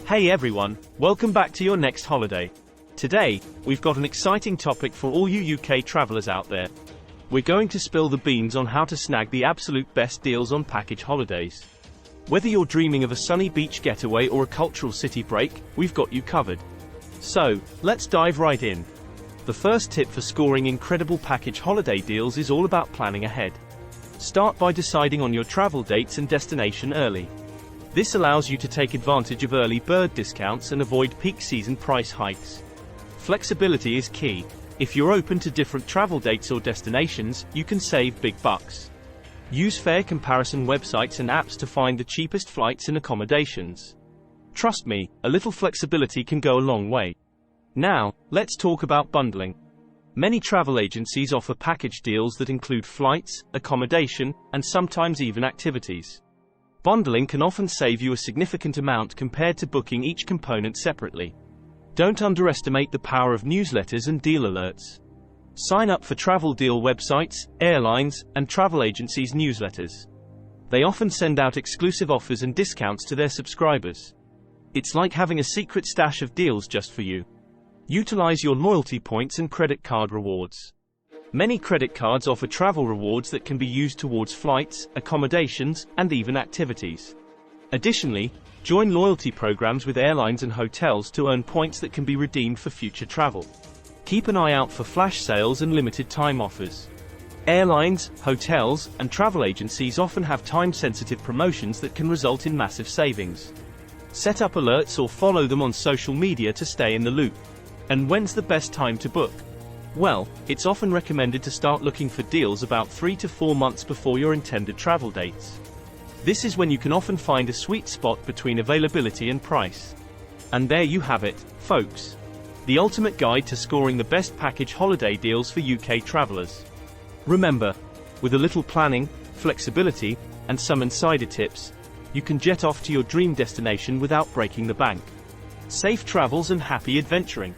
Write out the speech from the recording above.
Hey everyone, welcome back to your next holiday. Today, we've got an exciting topic for all you UK travelers out there. We're going to spill the beans on how to snag the absolute best deals on package holidays. Whether you're dreaming of a sunny beach getaway or a cultural city break, we've got you covered. So, let's dive right in. The first tip for scoring incredible package holiday deals is all about planning ahead. Start by deciding on your travel dates and destination early. This allows you to take advantage of early bird discounts and avoid peak season price hikes. Flexibility is key. If you're open to different travel dates or destinations, you can save big bucks. Use fare comparison websites and apps to find the cheapest flights and accommodations. Trust me, a little flexibility can go a long way. Now, let's talk about bundling. Many travel agencies offer package deals that include flights, accommodation, and sometimes even activities. Bundling can often save you a significant amount compared to booking each component separately. Don't underestimate the power of newsletters and deal alerts. Sign up for travel deal websites, airlines, and travel agencies' newsletters. They often send out exclusive offers and discounts to their subscribers. It's like having a secret stash of deals just for you. Utilize your loyalty points and credit card rewards. Many credit cards offer travel rewards that can be used towards flights, accommodations, and even activities. Additionally, join loyalty programs with airlines and hotels to earn points that can be redeemed for future travel. Keep an eye out for flash sales and limited time offers. Airlines, hotels, and travel agencies often have time-sensitive promotions that can result in massive savings. Set up alerts or follow them on social media to stay in the loop. And when's the best time to book? Well, it's often recommended to start looking for deals about 3 to 4 months before your intended travel dates. This is when you can often find a sweet spot between availability and price. And there you have it, folks. The ultimate guide to scoring the best package holiday deals for UK travelers. Remember, with a little planning, flexibility, and some insider tips, you can jet off to your dream destination without breaking the bank. Safe travels and happy adventuring.